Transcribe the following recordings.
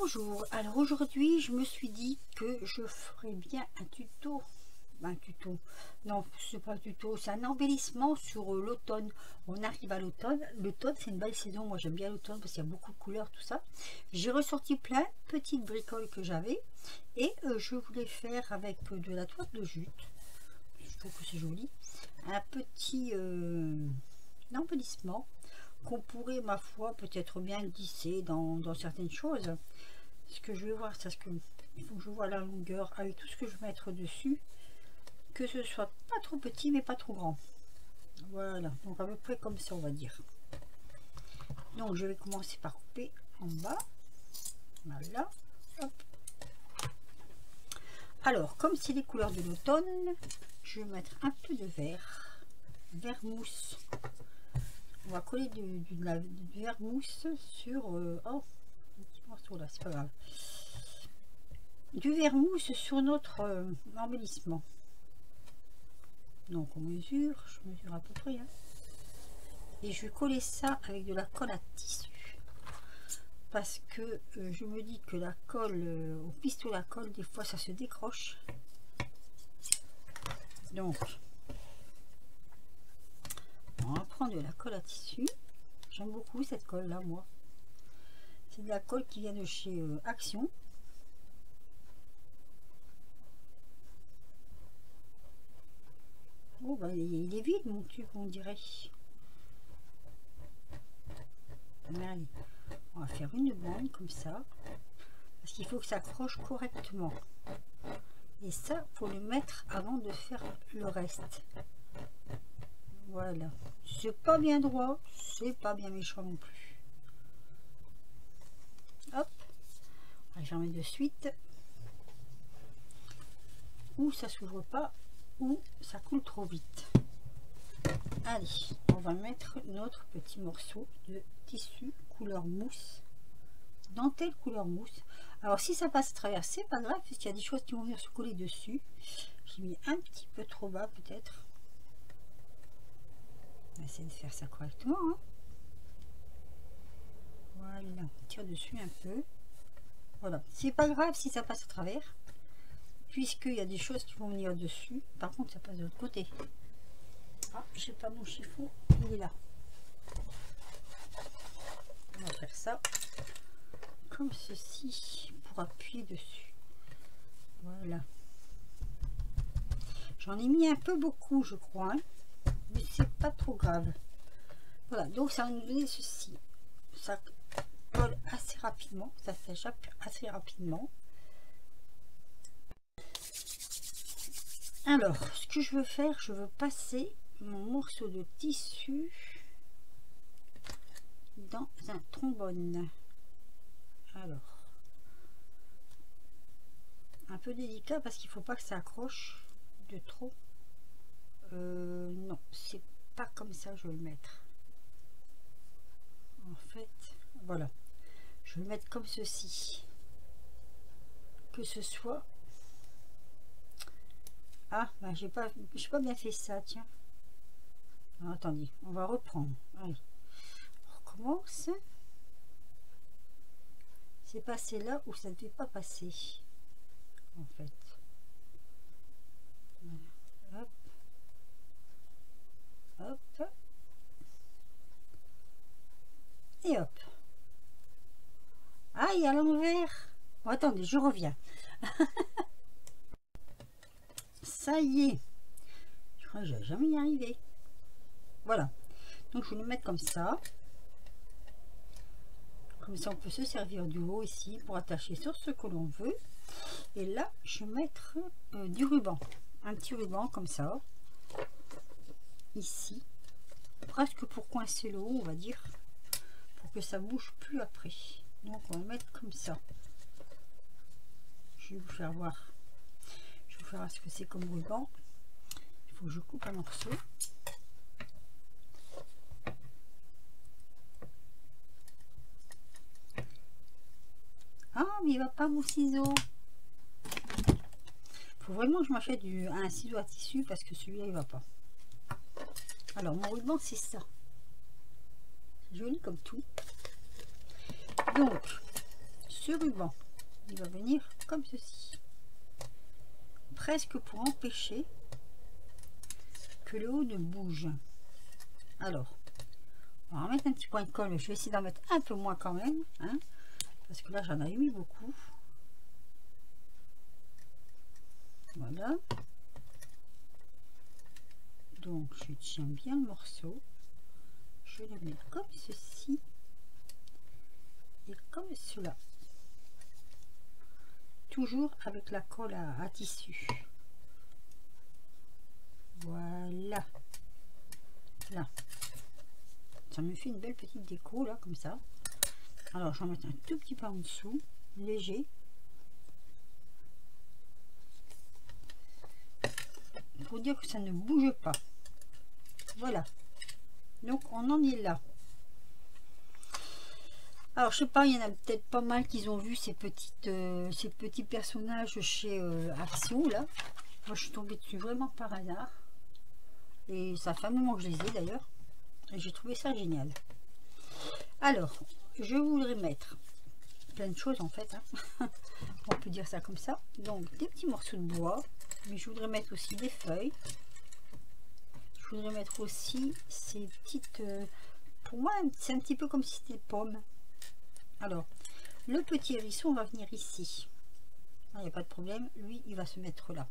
Bonjour, alors aujourd'hui je me suis dit que je ferais bien un tuto, non c'est pas un tuto, c'est un embellissement sur l'automne. On arrive à l'automne, l'automne c'est une belle saison, moi j'aime bien l'automne parce qu'il y a beaucoup de couleurs, tout ça. J'ai ressorti plein de petites bricoles que j'avais et je voulais faire avec de la toile de jute, je trouve que c'est joli, un petit embellissement qu'on pourrait, ma foi, peut-être bien glisser dans certaines choses. Ce que je vais voir, c'est ce que il faut que je vois la longueur avec tout ce que je vais mettre dessus, que ce soit pas trop petit mais pas trop grand. Voilà, donc à peu près comme ça on va dire. Donc je vais commencer par couper en bas. Voilà. Hop. Alors comme c'est les couleurs de l'automne, je vais mettre un peu de vert mousse. On va coller du vert mousse sur oh, un petit morceau là, c'est pas grave, du vert mousse sur notre embellissement. Donc on mesure, je mesure à peu près, hein. Et je vais coller ça avec de la colle à tissu parce que je me dis que la colle, au pistolet à colle, des fois ça se décroche. Donc on va prendre de la colle à tissu. J'aime beaucoup cette colle là, moi. C'est de la colle qui vient de chez Action. Oh, bah, il est vide mon tube, on dirait. Allez, on va faire une bande comme ça. Parce qu'il faut que ça accroche correctement. Et ça, faut le mettre avant de faire le reste. Voilà. C'est pas bien droit, c'est pas bien méchant non plus. Hop. On va fermer de suite. Ou ça s'ouvre pas, ou ça coule trop vite. Allez, on va mettre notre petit morceau de tissu couleur mousse, dentelle couleur mousse. Alors si ça passe à travers, c'est pas grave puisqu'il y a des choses qui vont venir se coller dessus. J'ai mis un petit peu trop bas peut-être. On va essayer de faire ça correctement, hein. Voilà, on tire dessus un peu. Voilà, c'est pas grave si ça passe à travers, puisqu'il y a des choses qui vont venir dessus. Par contre, ça passe de l'autre côté. Ah, j'ai pas mon chiffon, il est là. On va faire ça comme ceci pour appuyer dessus. Voilà. J'en ai mis un peu beaucoup, je crois, hein, mais c'est pas trop grave. Voilà, donc ça va nous donner ceci. Ça colle assez rapidement, ça s'échappe assez rapidement. Alors, ce que je veux faire, je veux passer mon morceau de tissu dans un trombone. Alors, un peu délicat parce qu'il faut pas que ça accroche de trop. Non, c'est pas comme ça que je vais le mettre. En fait, voilà, je vais le mettre comme ceci, que ce soit. Ah, bah, j'ai pas bien fait ça, tiens. Alors, attendez, on va reprendre. Allez, on recommence. C'est passé là où ça ne devait pas passer, en fait. Voilà. Hop, hop, et hop. Aïe, à l'envers. Bon, attendez, je reviens. Ça y est, je crois que je vais jamais y arriver. Voilà, donc je vais le mettre comme ça on peut se servir du haut ici pour attacher sur ce que l'on veut. Et là je vais mettre du ruban, un petit ruban comme ça ici, presque pour coincer le haut, on va dire, pour que ça bouge plus après. Donc on va mettre comme ça. Je vais vous faire voir, je vais vous faire ce que c'est comme ruban. Il faut que je coupe un morceau. Ah, mais il va pas mon ciseau. Faut vraiment que je m'achète un ciseau à tissu parce que celui-là il va pas. Alors mon ruban c'est ça. Joli comme tout. Donc ce ruban, il va venir comme ceci, presque pour empêcher que le haut ne bouge. Alors, on va remettre un petit point de colle, mais je vais essayer d'en mettre un peu moins quand même, hein, parce que là j'en ai mis beaucoup. Voilà. Donc je tiens bien le morceau, je le mets comme ceci et comme cela, toujours avec la colle à tissu. Voilà, là ça me fait une belle petite déco là comme ça. Alors je vais mettre un tout petit peu en dessous, léger, pour dire que ça ne bouge pas. Voilà, donc on en est là. Alors je sais pas, il y en a peut-être pas mal qui ont vu ces petits personnages chez Action là. Moi je suis tombée dessus vraiment par hasard, et ça fait un moment que je les ai d'ailleurs, et j'ai trouvé ça génial. Alors je voudrais mettre plein de choses en fait, hein. On peut dire ça comme ça. Donc des petits morceaux de bois, mais je voudrais mettre aussi des feuilles. Je voudrais mettre aussi ces petites, pour moi c'est un petit peu comme si c'était des pommes. Alors le petit hérisson va venir ici, il n'y a pas de problème, lui il va se mettre là.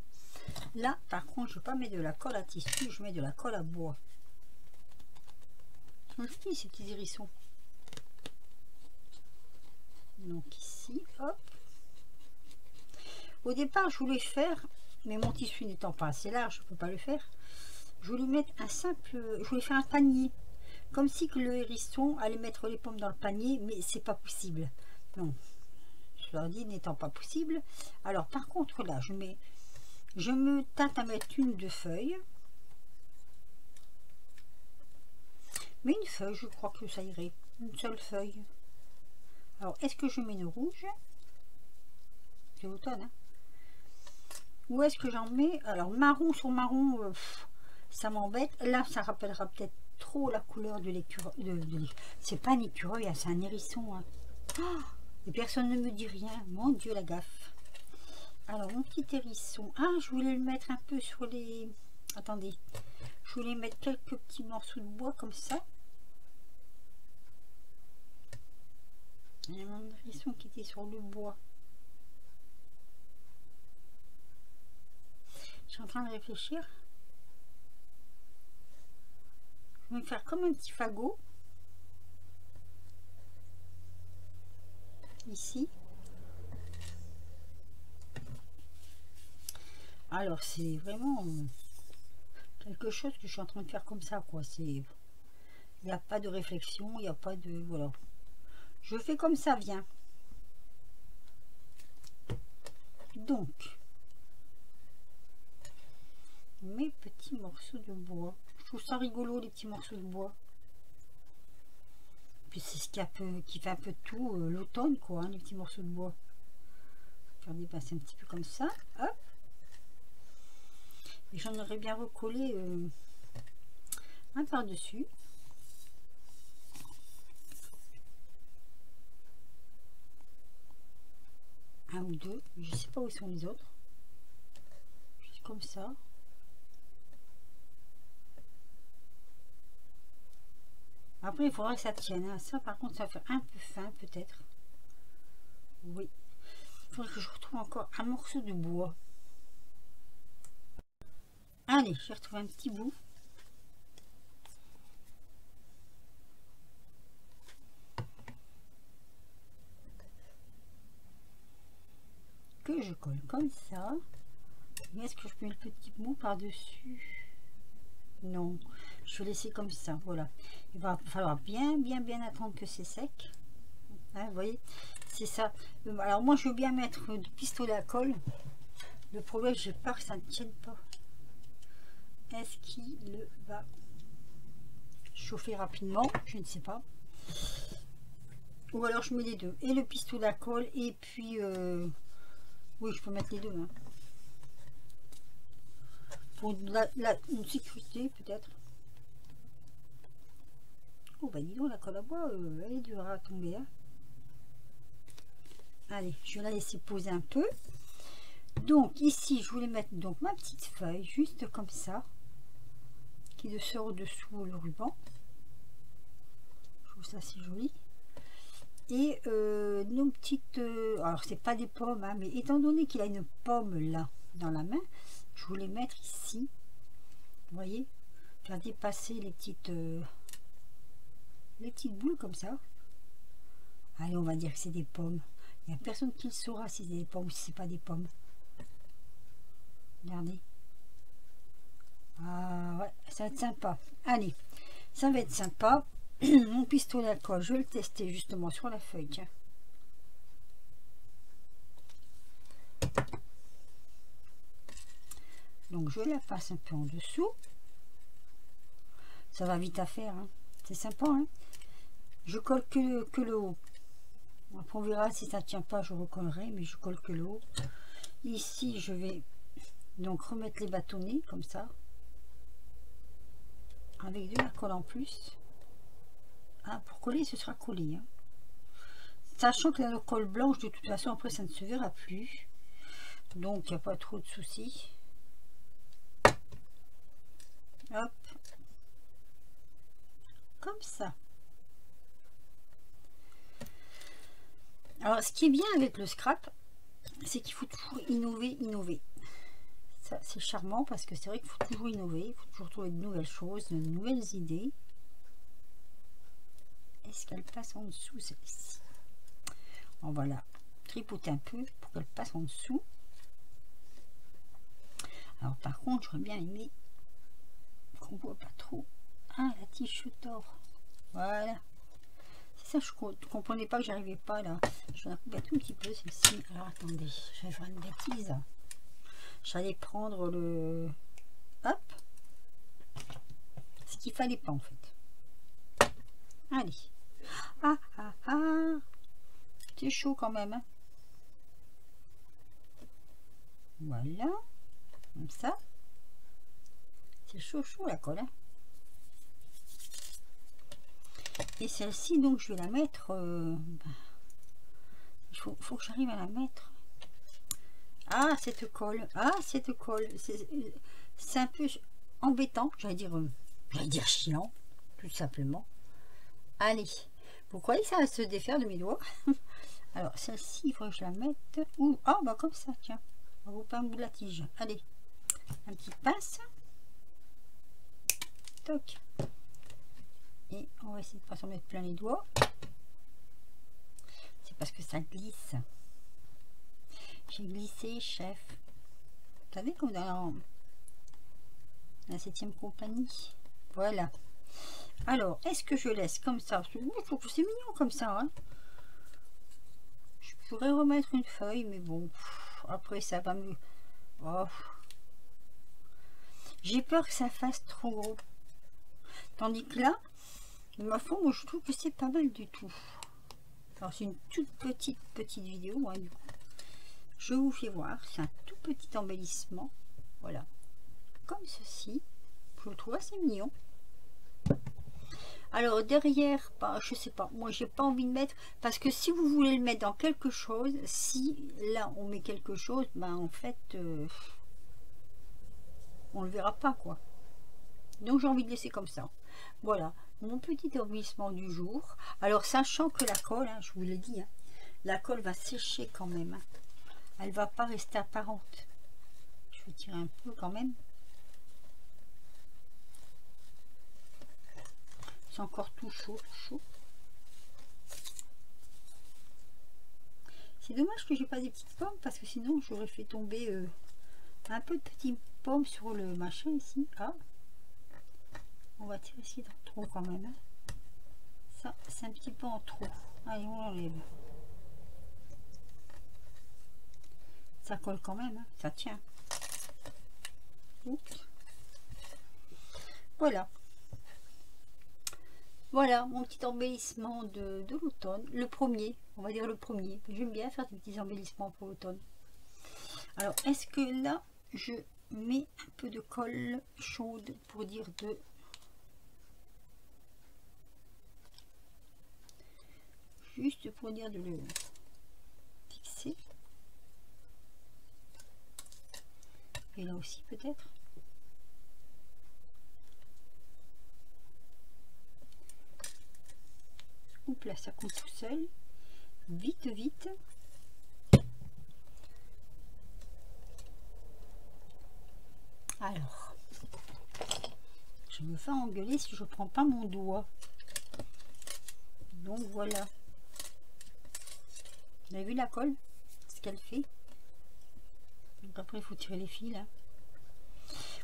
Là par contre je ne vais pas mettre de la colle à tissu, je mets de la colle à bois. Ils sont jolis ces petits hérissons. Donc ici, hop. Au départ je voulais faire, mais mon tissu n'étant pas assez large, je ne peux pas le faire. Je voulais mettre un simple, je voulais faire un panier, comme si que le hérisson allait mettre les pommes dans le panier, mais c'est pas possible. Non, je leur dis n'étant pas possible. Alors par contre là, je me tâte à mettre une ou deux feuilles. Mais une feuille, je crois que ça irait. Une seule feuille. Alors, est-ce que je mets une rouge? C'est l'automne, hein? Ou est-ce que j'en mets... Alors, marron sur marron, ça m'embête. Là, ça rappellera peut-être trop la couleur de l'écureuil. C'est pas un écureuil, hein, c'est un hérisson. Hein. Oh, et personne ne me dit rien. Mon Dieu, la gaffe. Alors, mon petit hérisson. Ah, je voulais le mettre un peu sur les... Attendez. Je voulais mettre quelques petits morceaux de bois comme ça. Il y a mon hérisson qui était sur le bois. Je suis en train de réfléchir. Je vais faire comme un petit fagot. Ici. Alors c'est vraiment quelque chose que je suis en train de faire comme ça, quoi. C'est, il n'y a pas de réflexion, il n'y a pas de... Voilà. Je fais comme ça vient. Donc, mes petits morceaux de bois. Je trouve ça rigolo, les petits morceaux de bois. Puis c'est ce qui fait un peu de tout l'automne, quoi, hein, les petits morceaux de bois. Faire dépasser un petit peu comme ça. Hop. Et j'en aurais bien recollé un par-dessus. Un ou deux. Je sais pas où sont les autres. Juste comme ça. Après, il faudra que ça tienne. Hein. Ça, par contre, ça fait un peu fin, peut-être. Oui. Il faudrait que je retrouve encore un morceau de bois. Allez, j'ai retrouvé un petit bout. Que je colle comme ça. Est-ce que je mets le petit bout par-dessus? Non, je vais laisser comme ça. Voilà. Il va falloir bien attendre que c'est sec. Hein, vous voyez, c'est ça. Alors moi, je veux bien mettre du pistolet à colle. Le problème, j'ai peur que ça ne tienne pas. Est-ce qu'il va chauffer rapidement? Je ne sais pas. Ou alors je mets les deux. Et le pistolet à colle et puis... oui, je peux mettre les deux. Hein. Pour une sécurité peut-être. Oh bah dis donc, la colle à bois, elle est dure à tomber. Hein. Allez, je vais la laisser poser un peu. Donc ici, je voulais mettre donc ma petite feuille, juste comme ça, qui sort au-dessous le ruban. Je trouve ça assez joli. Et nos petites... alors, c'est pas des pommes, hein, mais étant donné qu'il a une pomme là, dans la main, je voulais mettre ici. Vous voyez, faire dépasser les petites boules comme ça. Allez, on va dire que c'est des pommes. Il n'y a personne qui le saura si c'est des pommes ou si c'est pas des pommes. Regardez. Ah ouais, ça va être sympa. Allez, ça va être sympa. Mon pistolet à colle, je vais le tester justement sur la feuille. Tiens. Donc je la passe un peu en dessous. Ça va vite à faire. Hein. C'est sympa. Hein. Je colle que le haut. Après on verra si ça tient pas, je recollerai, mais je colle que le haut. Ici je vais donc remettre les bâtonnets comme ça. Avec de la colle en plus. Ah, pour coller, ce sera collé. Hein. Sachant que la colle blanche, de toute façon, après, ça ne se verra plus. Donc, il n'y a pas trop de soucis. Hop. Comme ça. Alors, ce qui est bien avec le scrap, c'est qu'il faut toujours innover. Ça, c'est charmant parce que c'est vrai qu'il faut toujours innover. Il faut toujours trouver de nouvelles choses, de nouvelles idées. Est-ce qu'elle passe en dessous, celle-ci? On va la tripoter un peu pour qu'elle passe en dessous. Alors, par contre, j'aurais bien aimé qu'on voit pas trop. Ah, la tige d'or. Voilà. C'est ça, je comprenais pas que j'arrivais pas là. Je vais la couper un tout petit peu celle-ci. Alors, attendez, je vais faire une bêtise. J'allais prendre le... Hop. Ce qu'il fallait pas en fait. Allez. Ah, ah, ah. C'est chaud quand même. Hein. Voilà. Comme ça. C'est chaud la colle. Hein. Et celle-ci, donc, je vais la mettre... il faut que j'arrive à la mettre. Ah, cette colle. Ah, cette colle. C'est un peu embêtant. J'allais dire chiant, tout simplement. Allez. Vous croyez que ça va se défaire de mes doigts? Alors, celle-ci, il faut que je la mette... Ouh, ah, bah comme ça, tiens. On va couper un bout de la tige. Allez. Un petit pince. Toc. Et on va essayer de ne pas s'en mettre plein les doigts. C'est parce que ça glisse. J'ai glissé, chef. Vous savez comme dans la 7e compagnie. Voilà. Alors, est-ce que je laisse comme ça? Je trouve que c'est mignon comme ça. Hein. Je pourrais remettre une feuille, mais bon. Après, ça va me... Oh. J'ai peur que ça fasse trop gros. Tandis que là, de ma foi, moi je trouve que c'est pas mal du tout. Alors c'est une toute petite vidéo. Hein, du coup. Je vous fais voir. C'est un tout petit embellissement. Voilà. Comme ceci. Je le trouve assez mignon. Alors derrière, bah, je sais pas. Moi j'ai pas envie de mettre. Parce que si vous voulez le mettre dans quelque chose, si là on met quelque chose, ben en fait... on le verra pas quoi. Donc j'ai envie de laisser comme ça. Voilà mon petit embellissement du jour. Alors sachant que la colle, hein, je vous l'ai dit, hein, la colle va sécher quand même. Hein. Elle va pas rester apparente. Je vais tirer un peu quand même. C'est encore tout chaud, C'est dommage que j'ai pas des petites pommes parce que sinon j'aurais fait tomber un peu de petites pommes sur le machin ici. Ah. On va tirer ici dans le trou quand même. Hein. Ça, c'est un petit peu en trop. Allez, on l'enlève. Ça colle quand même. Hein. Ça tient. Oups. Voilà. Voilà mon petit embellissement de l'automne. Le premier. On va dire le premier. J'aime bien faire des petits embellissements pour l'automne. Alors, est-ce que là, je mets un peu de colle chaude pour dire de... Juste pour dire de le Et là aussi peut-être. Oups là, ça compte tout seul. Vite, vite. Alors, je me fais engueuler si je prends pas mon doigt. Donc voilà. Vous avez vu la colle? Ce qu'elle fait. Donc après, il faut tirer les fils là.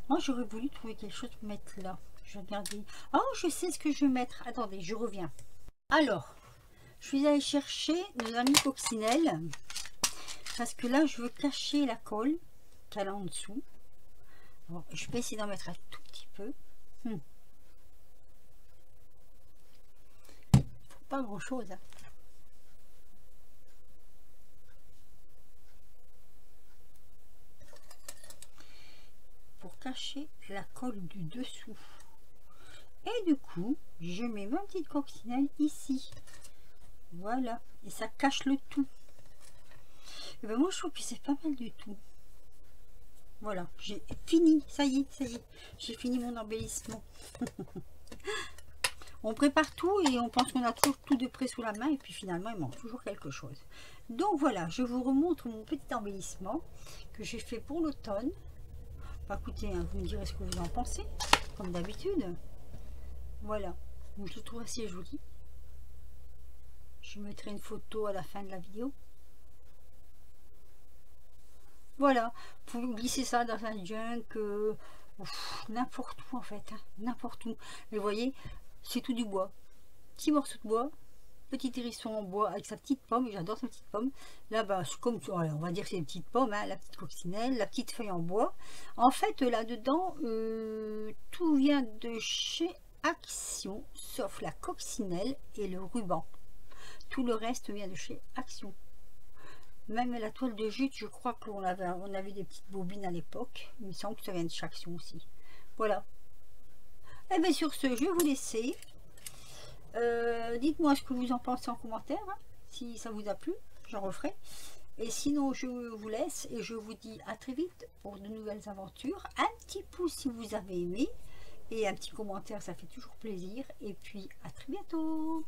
Moi, j'aurais voulu trouver quelque chose pour mettre là. Je vais regarder. Oh, je sais ce que je vais mettre. Attendez, je reviens. Alors, je suis allée chercher nos amis coccinelles. Parce que là, je veux cacher la colle qu'elle a en dessous. Bon, je vais essayer d'en mettre un tout petit peu. Faut pas grand chose. Hein. Pour cacher la colle du dessous. Et du coup, je mets ma petite coccinelle ici. Voilà. Et ça cache le tout. Et ben moi, je trouve que c'est pas mal du tout. Voilà. J'ai fini. Ça y est. J'ai fini mon embellissement. On prépare tout et on pense qu'on a toujours tout de près sous la main. Et puis finalement, il manque toujours quelque chose. Donc voilà, je vous remontre mon petit embellissement que j'ai fait pour l'automne. Bah, écoutez, hein, vous me direz ce que vous en pensez. Comme d'habitude. Voilà. Donc, je le trouve assez joli. Je mettrai une photo à la fin de la vidéo. Voilà, vous pouvez glisser ça dans un junk, n'importe où en fait, hein, n'importe où. Mais vous voyez, c'est tout du bois. Petit morceau de bois, petit hérisson en bois avec sa petite pomme, j'adore sa petite pomme. Là, bah, comme on va dire que c'est une petite pomme, hein, la petite coccinelle, la petite feuille en bois. En fait, là-dedans, tout vient de chez Action, sauf la coccinelle et le ruban. Tout le reste vient de chez Action. Même la toile de jute, je crois qu'on avait des petites bobines à l'époque. Il me semble que ça vient de chez Action aussi. Voilà. Et bien sur ce, je vais vous laisser. Dites-moi ce que vous en pensez en commentaire. Hein, si ça vous a plu, j'en referai. Et sinon, je vous laisse et je vous dis à très vite pour de nouvelles aventures. Un petit pouce si vous avez aimé. Et un petit commentaire, ça fait toujours plaisir. Et puis, à très bientôt.